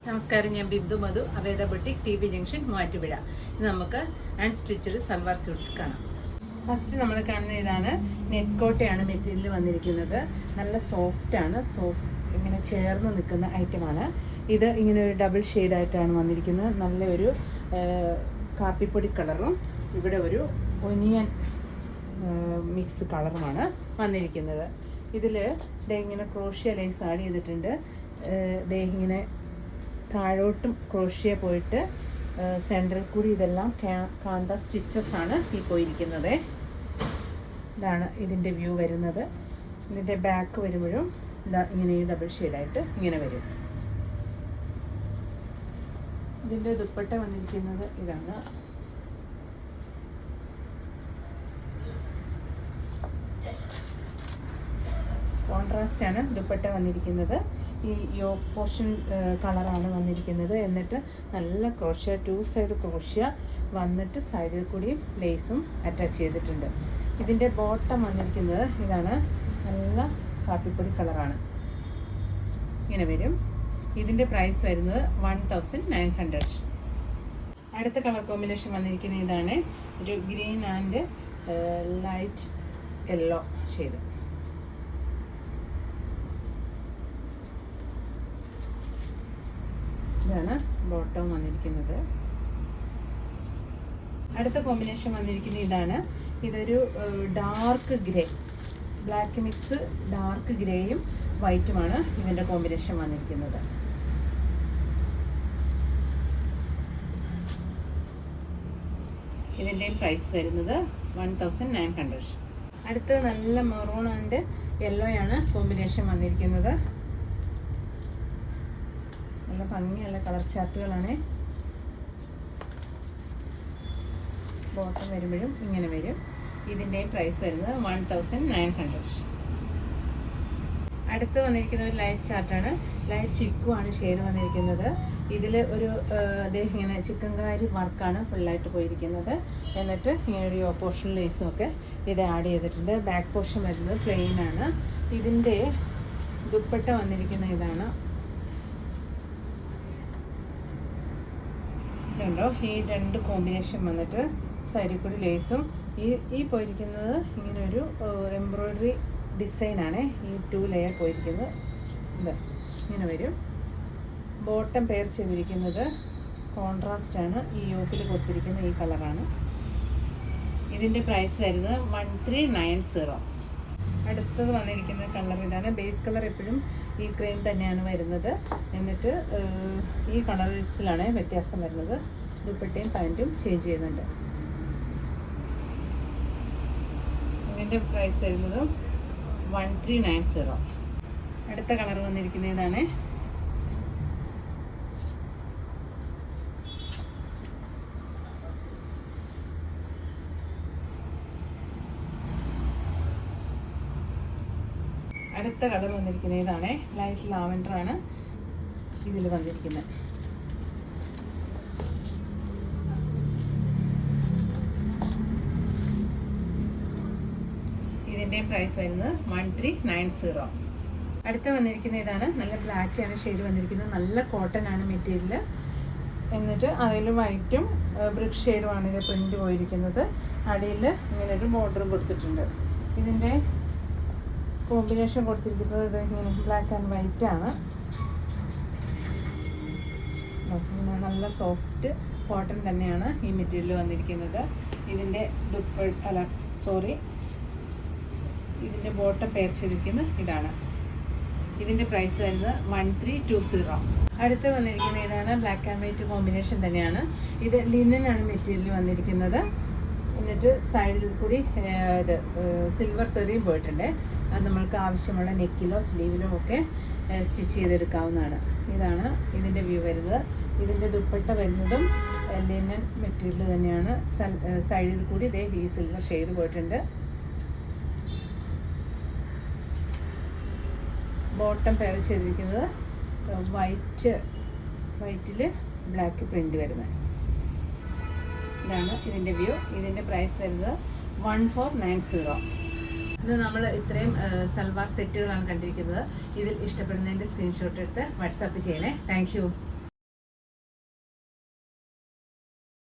നമസ്കാരം, ഞാൻ ബിന്ദു മധു, അവേദ boutique, TB junction, Muvattupuzha. ഇത് നമുക്ക് അൺസ്റ്റിച്ചഡ് സൽവാർ സ്യൂട്ട്സ് കാണാം. ഫസ്റ്റ് നമ്മൾ കാണുന്ന ഇതാണ്. നെറ്റ് കോട്ടയാണ് മെറ്റീരിയൽ വന്നിരിക്കുന്നത്. നല്ല സോഫ്റ്റാണ്, ഇങ്ങനെ ചേർന്ന് നിൽക്കുന്ന ഐറ്റമാണ്. ഇത് ഇങ്ങനെ ഒരു ഡബിൾ ഷെയ്ഡായിട്ടാണ് വന്നിരിക്കുന്നത്. നല്ലൊരു കാപ്പിപ്പൊടി കളറും ഇവിടെ ഒരു ഒനിയൻ മിക്സ് കളറുമാണ് വന്നിരിക്കുന്നത്. ഇതിൽ ഇങ്ങനെ ക്രോഷ്യ ലേസ് ആഡ് ചെയ്തിട്ടുണ്ട്. ഇങ്ങനെ താഴോട്ടും ക്രോഷ്യ പോയിട്ട് സെൻറ്ററിൽ കൂടി ഇതെല്ലാം കാന്ത സ്റ്റിച്ചസ് ആണ് ഈ പോയിരിക്കുന്നത്. ഇതാണ് ഇതിൻ്റെ വ്യൂ വരുന്നത്. ഇതിൻ്റെ ബാക്ക് വരുമ്പോഴും ഇതാ ഇങ്ങനെ ഈ ഡബിൾ ഷെയ്ഡായിട്ട് ഇങ്ങനെ വരും. ഇതിൻ്റെ ദുപ്പട്ട വന്നിരിക്കുന്നത് ഇതാണ്. കോൺട്രാസ്റ്റ് ആണ് ദുപ്പട്ട വന്നിരിക്കുന്നത്. ഈ യോക്ക് പോർഷൻ കളറാണ് വന്നിരിക്കുന്നത്. എന്നിട്ട് നല്ല ക്രോഷ്യ, 2 സൈഡ് ക്രോഷ്യ വന്നിട്ട് സൈഡിൽ കൂടിയും ലേസും അറ്റാച്ച് ചെയ്തിട്ടുണ്ട്. ഇതിൻ്റെ ബോട്ടം വന്നിരിക്കുന്നത് ഇതാണ്. നല്ല കാപ്പിപ്പൊടി കളറാണ്, ഇങ്ങനെ വരും. ഇതിൻ്റെ പ്രൈസ് വരുന്നത് 1900. അടുത്ത കളർ കോമ്പിനേഷൻ വന്നിരിക്കുന്നത് ഇതാണ്. ഒരു green and light yellow shade. ഇതാണ് ബോട്ടം വന്നിരിക്കുന്നത്. അടുത്ത കോമ്പിനേഷൻ വന്നിരിക്കുന്നത് ഇതാണ്. ഇതൊരു dark grey, black mix dark ഗ്രേയും വൈറ്റുമാണ് ഇതിൻ്റെ കോമ്പിനേഷൻ വന്നിരിക്കുന്നത്. ഇതിൻ്റെയും പ്രൈസ് വരുന്നത് 1900. അടുത്ത് നല്ല മെറൂൺ ആൻഡ് യെല്ലോയാണ് കോമ്പിനേഷൻ വന്നിരിക്കുന്നത്. നല്ല ഭംഗിയുള്ള കളർ ചാർട്ടുകളാണ്. ബോട്ടം വരുമ്പോഴും ഇങ്ങനെ വരും. ഇതിൻ്റെയും പ്രൈസ് വരുന്നത് 1900. അടുത്ത് വന്നിരിക്കുന്ന ഒരു ലൈറ്റ് ചാർട്ടാണ്. ലൈറ്റ് ചിക്കു ആണ് ഷെയ്ഡ് വന്നിരിക്കുന്നത്. ഇതിൽ ഒരു ഇങ്ങനെ ചിക്കൻകാരി വർക്കാണ് ഫുള്ളായിട്ട് പോയിരിക്കുന്നത്. എന്നിട്ട് ഇങ്ങനെ ഒരു പോർഷൻ ലേസും ഒക്കെ ഇത് ആഡ് ചെയ്തിട്ടുണ്ട്. ബാക്ക് പോർഷൻ വരുന്നത് പ്ലെയിൻ ആണ്. ഇതിൻ്റെ ദുപ്പട്ട വന്നിരിക്കുന്ന ഇതാണ്. ോ ഈ 2 കോമ്പിനേഷൻ വന്നിട്ട് സൈഡിൽ കൂടി ലേസും ഈ പോയിരിക്കുന്നത് ഇങ്ങനെ ഒരു എംബ്രോയ്ഡറി ഡിസൈനാണ്. ഈ 2 ലെയർ പോയിരിക്കുന്നത് ഇത് ഇങ്ങനെ വരും. ബോട്ടം പെയർ ചെയ്തിരിക്കുന്നത് കോൺട്രാസ്റ്റാണ്. ഈ യോക്കിൽ കൊടുത്തിരിക്കുന്ന ഈ കളറാണ്. ഇതിൻ്റെ പ്രൈസ് വരുന്നത് 1390. അടുത്തത് വന്നിരിക്കുന്ന കളർ ഇതാണ്. ബേസ് കളർ എപ്പോഴും ഈ ക്രീം തന്നെയാണ് വരുന്നത്. എന്നിട്ട് ഈ കളേഴ്സിലാണ് വ്യത്യാസം വരുന്നത്. ദുപ്പട്ടയും പാൻറ്റും ചേഞ്ച് ചെയ്യുന്നുണ്ട്. ഇതിൻ്റെ പ്രൈസ് വരുന്നത് 1390. അടുത്ത കളർ വന്നിരിക്കുന്ന ഇതാണ്. അടുത്ത കളർ വന്നിരിക്കുന്നത് ഇതാണ്. ലൈറ്റ് ലാവൻഡർ ആണ് ഇതിൽ വന്നിരിക്കുന്നത്. ഇതിൻ്റെ പ്രൈസ് വരുന്നത് 1390. അടുത്ത വന്നിരിക്കുന്ന ഇതാണ്. നല്ല ബ്ലാക്ക് ആണ് ഷെയ്ഡ് വന്നിരിക്കുന്നത്. നല്ല കോട്ടൺ ആണ് മെറ്റീരിയൽ. എന്നിട്ട് അതിൽ വൈറ്റും ബ്രിക്ക് ഷെയ്ഡുമാണ് ഇത് പ്രിൻ്റ് പോയിരിക്കുന്നത്. അടിയിൽ ഇങ്ങനെ ഒരു ബോർഡറും കൊടുത്തിട്ടുണ്ട്. ഇതിൻ്റെ കോമ്പിനേഷൻ കൊടുത്തിരിക്കുന്നത് ഇത് ഇങ്ങനെ ബ്ലാക്ക് ആൻഡ് വൈറ്റ് ആണ്. നല്ല സോഫ്റ്റ് കോട്ടൺ തന്നെയാണ് ഈ മെറ്റീരിയൽ വന്നിരിക്കുന്നത്. ഇതിൻ്റെ ഇതിൻ്റെ ബോട്ടം പെയർ ചെയ്തിരിക്കുന്നത് ഇതാണ്. ഇതിൻ്റെ പ്രൈസ് വരുന്നത് 1320. അടുത്ത് വന്നിരിക്കുന്ന ഇതാണ്. ബ്ലാക്ക് ആൻഡ് വൈറ്റ് കോമ്പിനേഷൻ തന്നെയാണ്. ഇത് ലിനൻ ആണ് മെറ്റീരിയൽ വന്നിരിക്കുന്നത്. എന്നിട്ട് സൈഡിൽ കൂടി ഇത് സിൽവർ സെറിയും പോയിട്ടുണ്ട്. അത് നമ്മൾക്ക് ആവശ്യമുള്ള നെക്കിലോ സ്ലീവിലോ ഒക്കെ സ്റ്റിച്ച് ചെയ്തെടുക്കാവുന്നതാണ്. ഇതാണ് ഇതിൻ്റെ വ്യൂ വരുന്നത്. ഇതിൻ്റെ ദുപ്പട്ട വരുന്നതും ലിനൻ മെറ്റീരിയൽ തന്നെയാണ്. സൈഡിൽ കൂടി ഇതേ ഈ സിൽവർ ഷെയ്ഡ് പോയിട്ടുണ്ട്. ബോട്ടം പെയർ ചെയ്തിരിക്കുന്നത് വൈറ്റിൽ ബ്ലാക്ക് പ്രിൻ്റ് വരുന്നത്. ഇതാണ് ഇതിൻ്റെ വ്യൂ. ഇതിൻ്റെ പ്രൈസ് വരുന്നത് 1490. ഇത് നമ്മൾ ഇത്രയും സൽവാർ സെറ്റുകളാണ് കണ്ടിരിക്കുന്നത്. ഇതിൽ ഇഷ്ടപ്പെടുന്നതിൻ്റെ സ്ക്രീൻഷോട്ട് എടുത്ത് വാട്സാപ്പ് ചെയ്യണേ. Thank you.